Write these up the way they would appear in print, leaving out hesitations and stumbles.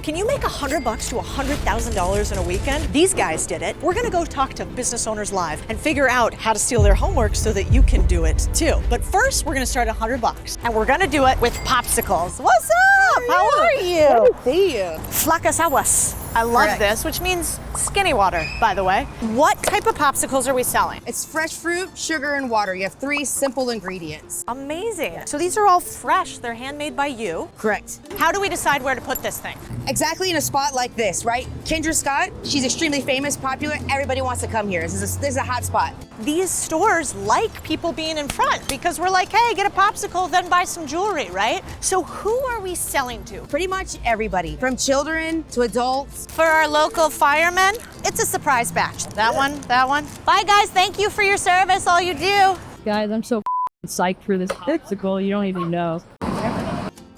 Can you make $100 to $100,000 in a weekend? These guys did it. We're gonna go talk to business owners live and figure out how to steal their homework so that you can do it too. But first, we're gonna start at $100 and we're gonna do it with popsicles. What's up? How are you? Good to see you. Flacas aguas. I love Correct. this, which means skinny water, by the way. What type of popsicles are we selling? It's fresh fruit, sugar, and water. You have 3 simple ingredients. Amazing. So these are all fresh. They're handmade by you. Correct. How do we decide where to put this thing? Exactly in a spot like this, right? Kendra Scott, she's extremely famous, popular. Everybody wants to come here. This is a hot spot. These stores like people being in front because we're like, hey, get a popsicle, then buy some jewelry, right? So who are we selling to? Pretty much everybody, from children to adults. For our local firemen, it's a surprise batch. That one, that one. Bye guys, thank you for your service, all you do. Guys, I'm so psyched for this popsicle. You don't even know.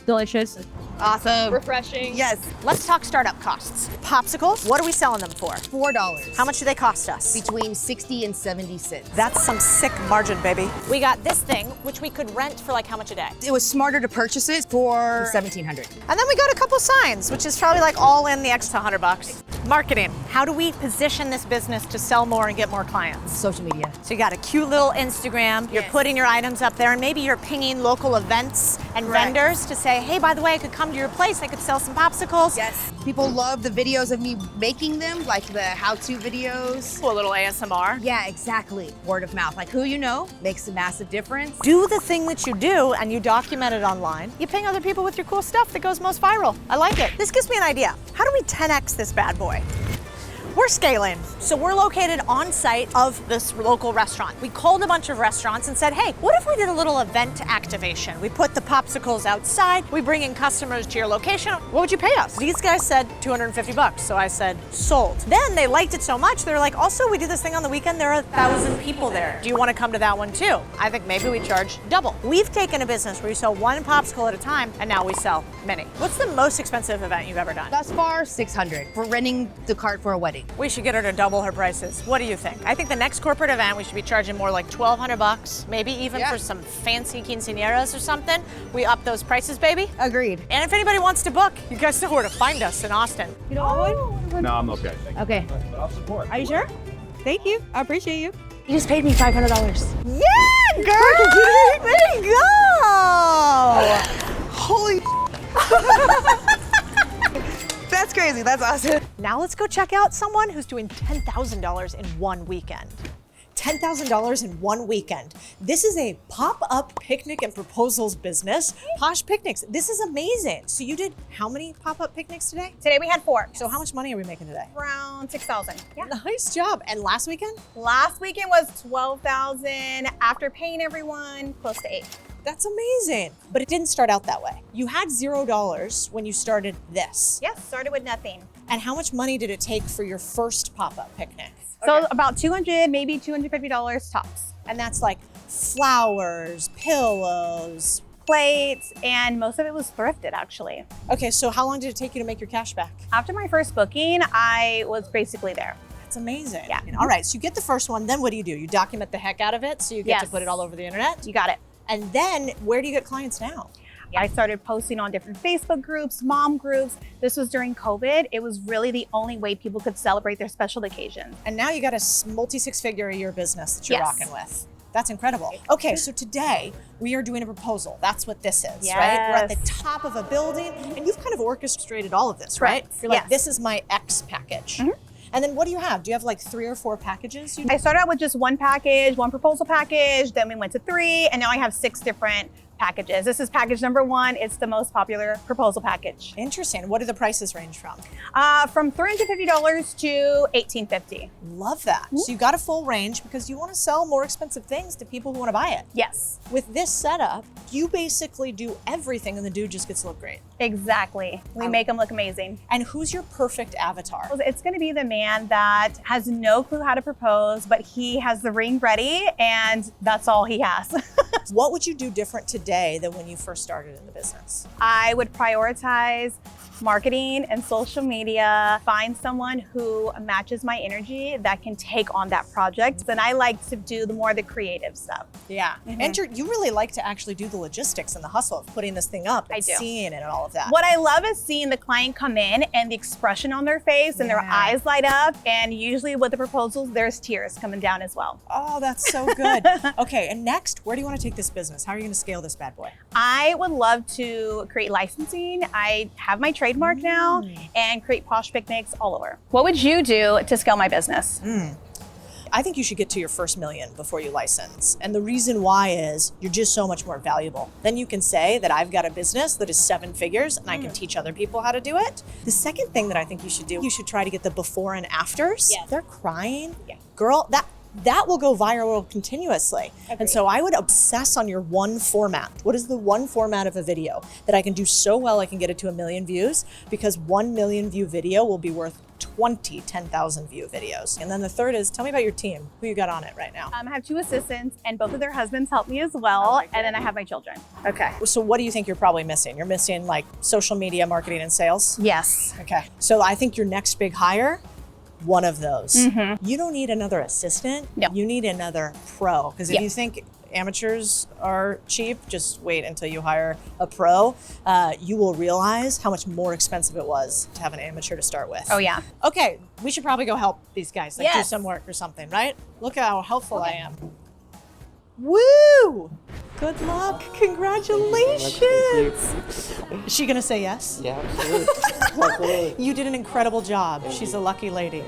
Delicious. Awesome. Refreshing. Yes, Let's talk startup costs. Popsicles, what are we selling them for? $4. How much do they cost us? Between 60 and 70 cents. That's some sick margin, baby. We got this thing, which we could rent for like how much a day? It was smarter to purchase it for $1,700. And then we got a couple signs, which is probably like all in the extra $100. Marketing. How do we position this business to sell more and get more clients? Social media. So you got a cute little Instagram, you're Yes. putting your items up there, and maybe you're pinging local events and Correct. vendors to say, hey, by the way, I could come to your place, I could sell some popsicles. Yes. People love the videos of me making them, like the how-to videos. A little ASMR. Yeah, exactly. Word of mouth. Like who you know makes a massive difference. Do the thing that you do and you document it online. You ping other people with your cool stuff that goes most viral. I like it. This gives me an idea. How do we 10X this bad boy? We're scaling. So we're located on site of this local restaurant. We called a bunch of restaurants and said, hey, what if we did a little event activation? We put the popsicles outside, we bring in customers to your location. What would you pay us? These guys said $250. So I said, sold. Then they liked it so much, they were like, also, we do this thing on the weekend, there are 1,000 people there. Do you want to come to that one too? I think maybe we charge double. We've taken a business where we sell one popsicle at a time, and now we sell many. What's the most expensive event you've ever done? Thus far, $600 for renting the cart for a wedding. We should get her to double her prices. What do you think? I think the next corporate event, we should be charging more like $1,200, maybe even Yeah. for some fancy quinceañeras or something. We up those prices, baby. Agreed. And if anybody wants to book, you guys know where to find us in Austin. You know what? No, I'm okay. Thank you. Okay. But I'll support. Are you sure? Thank you. I appreciate you. You just paid me $500. Yeah, girl! There you go! Holy That's crazy. That's awesome. Now let's go check out someone who's doing $10,000 in one weekend. $10,000 in one weekend. This is a pop-up picnic and proposals business, Posh Picnics. This is amazing. So you did how many pop-up picnics today? Today we had 4. So how much money are we making today? Around 6,000. Yeah. Nice job. And last weekend? Last weekend was 12,000. After paying everyone, close to 8. That's amazing. But it didn't start out that way. You had $0 when you started this. Yes, started with nothing. And how much money did it take for your first pop-up picnic? So about $200, maybe $250 tops. And that's like flowers, pillows. Plates, and most of it was thrifted actually. Okay, so how long did it take you to make your cash back? After my first booking, I was basically there. That's amazing. Yeah. All right, so you get the first one, then what do? You document the heck out of it so you get to Yes. put it all over the internet? You got it. And then where do you get clients now? I started posting on different Facebook groups, mom groups. This was during COVID. It was really the only way people could celebrate their special occasions. And now you got a multi-six-figure a year business that you're Yes. rocking with. That's incredible. Okay, so today we are doing a proposal. That's what this is, right? Yes. We're at the top of a building, and you've kind of orchestrated all of this, right? Correct. You're like, Yes. this is my X package. And then what do you have? Do you have like 3 or 4 packages? I started out with just one package, one proposal package, then we went to 3, and now I have 6 different packages. This is package number 1. It's the most popular proposal package. Interesting. What do the prices range from? From $350 to $1,850. Love that. So you got a full range because you want to sell more expensive things to people who want to buy it. Yes, With this setup, you basically do everything and the dude just gets to look great. exactly. We make them look amazing. And who's your perfect avatar? It's going to be the man that has no clue how to propose, but he has the ring ready, and that's all he has. What would you do different today than when you first started in the business? I would prioritize marketing and social media, find someone who matches my energy that can take on that project. Then I like to do the creative stuff. Yeah. And you really like to actually do the logistics and the hustle of putting this thing up and I do. seeing it and all of that. What I love is seeing the client come in and the expression on their face and their eyes light up. And usually with the proposals, there's tears coming down as well. Oh, that's so good. Okay, and next, where do you want to take this business? How are you going to scale this bad boy? I would love to create licensing. I have my trademark now and create Posh Picnics all over. What would you do to scale my business? I think you should get to your first million before you license. And the reason why is you're just so much more valuable. Then you can say that I've got a business that is 7 figures and I can teach other people how to do it. The second thing that I think you should do, you should try to get the before and afters. Yes. They're crying. Yeah. Girl, that will go viral continuously. Agreed. And so I would obsess on your one format. What is the one format of a video that I can do so well I can get it to 1 million views? Because 1 million view video will be worth 20 10,000 view videos. And then the third is, tell me about your team. Who you got on it right now? I have 2 assistants and both of their husbands help me as well. And then I have my children. Okay. So what do you think you're probably missing? You're missing like social media marketing and sales? Yes. Okay. So I think your next big hire, one of those. You don't need another assistant. No. You need another pro. Because if you think amateurs are cheap, just wait until you hire a pro. You will realize how much more expensive it was to have an amateur to start with. Oh yeah. Okay, we should probably go help these guys, like do Yes. some work or something, right? Look at how helpful I am. Woo! Good luck. Congratulations. Is she gonna say yes? Yeah, absolutely. You did an incredible job. She's a lucky lady.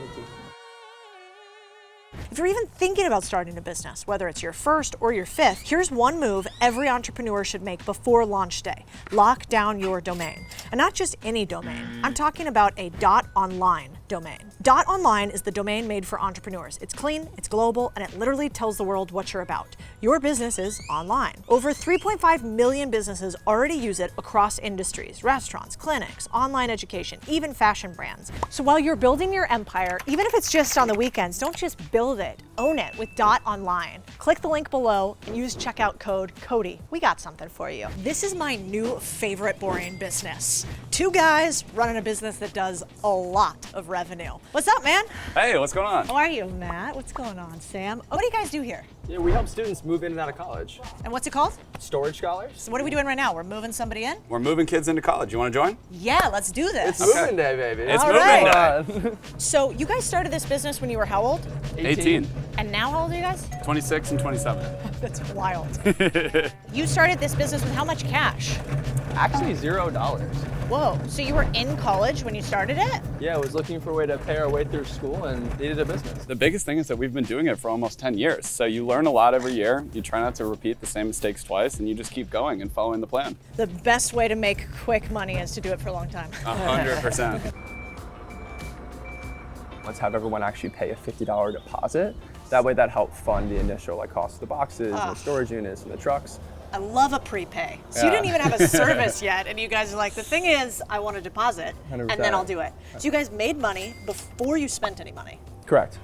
If you're even thinking about starting a business, whether it's your first or your 5th, here's one move every entrepreneur should make before launch day. Lock down your domain. And not just any domain. I'm talking about a .online domain. .online is the domain made for entrepreneurs. It's clean, it's global, and it literally tells the world what you're about. Your business is online. Over 3.5 million businesses already use it across industries, restaurants, clinics, online education, even fashion brands. So while you're building your empire, even if it's just on the weekends, don't just build it, own it with .online. Click the link below and use checkout code Codie. We got something for you. This is my new favorite boring business. 2 guys running a business that does a lot of revenue. What's up, man? Hey, what's going on? How are you, Matt? What's going on, Sam? What do you guys do here? Yeah, we help students move in and out of college. And what's it called? Storage scholars. So what are we doing right now? We're moving somebody in? We're moving kids into college. You want to join? Yeah, let's do this. It's moving day, baby. It's All moving right. day. So you guys started this business when you were how old? 18, And now how old are you guys? 26, and 27. That's wild. You started this business with how much cash? Actually, $0. Whoa, so you were in college when you started it? Yeah, I was looking for a way to pay our way through school and needed a business. The biggest thing is that we've been doing it for almost 10 years. So you learn a lot every year. You try not to repeat the same mistakes twice, and you just keep going and following the plan. The best way to make quick money is to do it for a long time. 100%. Let's have everyone actually pay a $50 deposit. That way that helped fund the initial cost of the boxes and the storage units and the trucks. I love a prepay. So you didn't even have a service yet, and you guys are like, the thing is, I want a deposit, and then 100%. I'll do it. So you guys made money before you spent any money. Correct.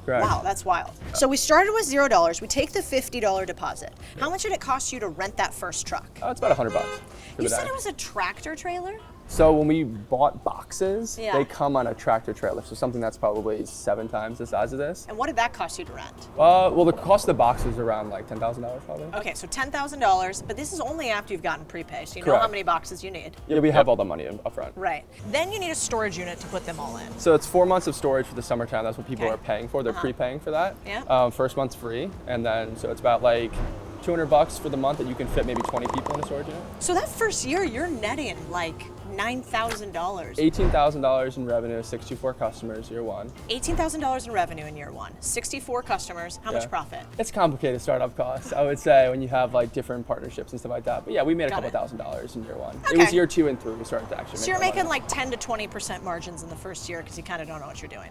Correct. Wow, that's wild. So we started with $0. We take the $50 deposit. How much did it cost you to rent that first truck? Oh, it's about $100 for You the said day. it was a tractor trailer? So when we bought boxes, Yeah. they come on a tractor trailer, so something that's probably 7 times the size of this. And what did that cost you to rent? Well, the cost of the box is around like $10,000 probably. Okay, so $10,000, but this is only after you've gotten prepay, so you know how Correct. many boxes you need. Yeah, we have all the money up front. Right. Then you need a storage unit to put them all in. So it's 4 months of storage for the summertime. That's what people Okay. are paying for. They're prepaying for that. Yeah. First month's free, and then so it's about like $200 for the month that you can fit maybe 20 people in a storage unit. So that first year, you're netting like $9,000. $18,000 in revenue, 64 customers year 1. $18,000 in revenue in year 1. 64 customers. How much Yeah. profit? It's complicated startup costs, I would say, when you have like different partnerships and stuff like that. But yeah, we made a Got couple it. $1,000s in year 1. Okay. It was year 2 and 3 we started to actually So make you're more making money. like 10 to 20% margins in the first year because you kind of don't know what you're doing.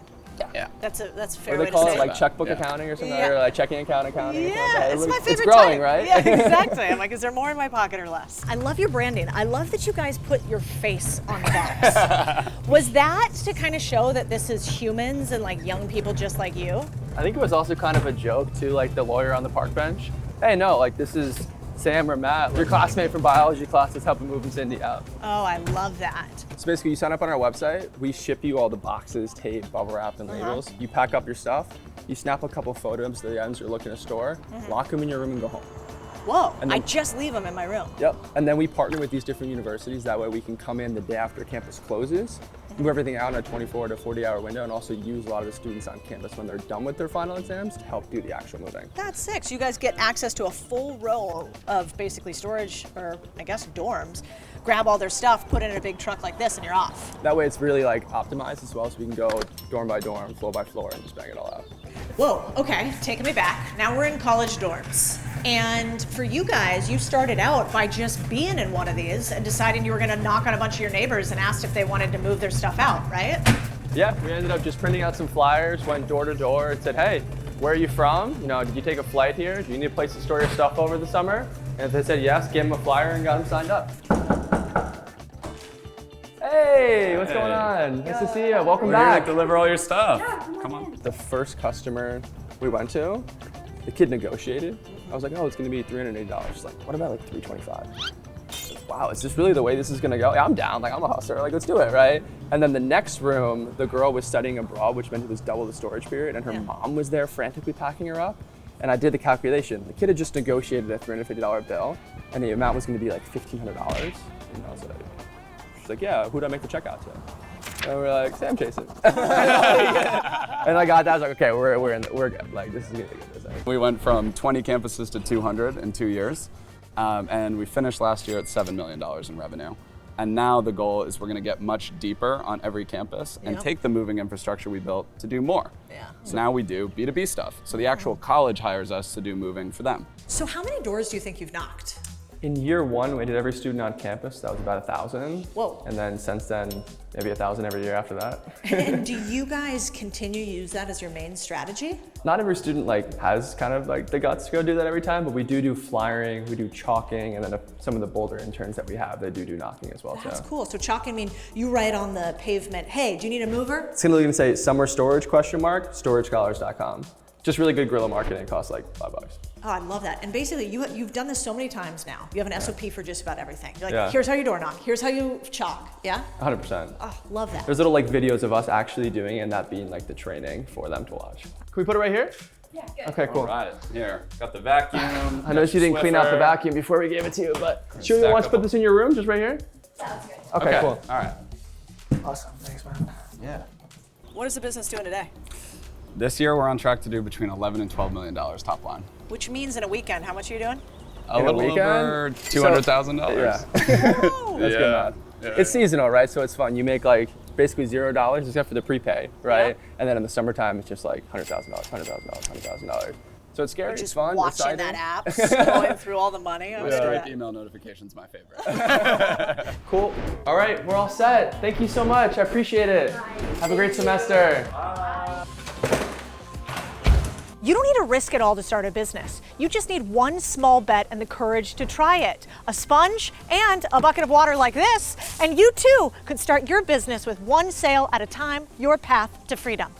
Yeah. That's a fair What do way they call to it, say like checkbook Yeah. accounting or something, Yeah. or like checking account accounting? or something like Yeah, that. it's my favorite It's growing, type. right? Yeah, exactly. I'm like, is there more in my pocket or less? I love your branding. I love that you guys put your face on the box. Was that to kind of show that this is humans and like young people just like you? I think it was also kind of a joke to like the lawyer on the park bench. Hey, no, like this is Sam or Matt, your classmate from biology class is helping move Cindy out. Oh, I love that. So basically, you sign up on our website, we ship you all the boxes, tape, bubble wrap, and labels. You pack up your stuff, you snap a couple photos of the items you're looking to store, lock them in your room and go home. Whoa, And then- I just leave them in my room. Yep. And then we partner with these different universities. That way we can come in the day after campus closes, move everything out in a 24 to 40-hour window, and also use a lot of the students on campus when they're done with their final exams to help do the actual moving. That's sick. So you guys get access to a full row of basically storage, or I guess dorms. Grab all their stuff, put it in a big truck like this, and you're off. That way it's really like optimized as well, so we can go dorm by dorm, floor by floor, and just bang it all out. Whoa, okay, taking me back. Now we're in college dorms. And for you guys, you started out by just being in one of these and deciding you were gonna knock on a bunch of your neighbors and asked if they wanted to move their stuff out, right? Yeah, we ended up just printing out some flyers, went door to door, and said, hey, where are you from? You know, did you take a flight here? Do you need a place to store your stuff over the summer? And if they said yes, gave them a flyer and got them signed up. Hey, what's going on? Nice to see you. Welcome We're back. here to deliver all your stuff. Come on. The first customer we went to, the kid negotiated. I was like, oh, it's gonna be $380. She's like, what about like $325? Wow, is this really the way this is gonna go? Yeah, I'm down, like I'm a hustler, like let's do it, right? And then the next room, the girl was studying abroad, which meant it was double the storage period, and her mom was there frantically packing her up. And I did the calculation. The kid had just negotiated a $350 bill, and the amount was gonna be like $1,500. And I was like, she's like, yeah, who'd I make the check out to? And we're like, Sam Jason. And I got that, I was like, okay, we're good. Like, this is gonna get this. We went from 20 campuses to 200 in 2 years, and we finished last year at $7 million in revenue. And now the goal is we're gonna get much deeper on every campus and take the moving infrastructure we built to do more. Yeah. So now we do B2B stuff. So the actual college hires us to do moving for them. So how many doors do you think you've knocked? In year one, we did every student on campus. That was about 1,000. Whoa. And then since then, maybe 1,000 every year after that. And do you guys continue to use that as your main strategy? Not every student has kind of like the guts to go do that every time, but we do flyering, we do chalking, and then some of the Boulder interns that we have, they do knocking as well. That's cool. So chalking mean you write on the pavement, hey, do you need a mover? It's gonna say summer storage ? storagescholars.com. Just really good guerrilla marketing, costs like $5. Oh, I love that. And basically, you've done this so many times now. You have an SOP for just about everything. You're like, here's how you door knock. Here's how you chalk. Yeah? 100%. Oh, love that. There's little like videos of us actually doing it and that being like the training for them to watch. Can we put it right here? Yeah, good. Okay, cool. All right, here, got the vacuum. I noticed you didn't clean out the vacuum before we gave it to you, but should we want to put this in your room just right here? Sounds good. Okay, cool. All right. Awesome. Thanks, man. Yeah. What is the business doing today? This year we're on track to do between $11 and $12 million top line. Which means in a weekend, how much are you doing? A little over $200,000. Yeah. Oh, That's good math. Yeah. It's seasonal, right? So it's fun. You make like basically $0 except for the prepay, right? Yeah. And then in the summertime, it's just like $100,000, $100,000. So it's scary, it's just fun, watching exciting. that app, scrolling through all the money. I was doing Straight that. email notifications, my favorite. Cool. All right, we're all set. Thank you so much. I appreciate it. Have a great semester. You don't need to risk it all to start a business. You just need one small bet and the courage to try it. A sponge and a bucket of water like this, and you too could start your business with one sale at a time, your path to freedom.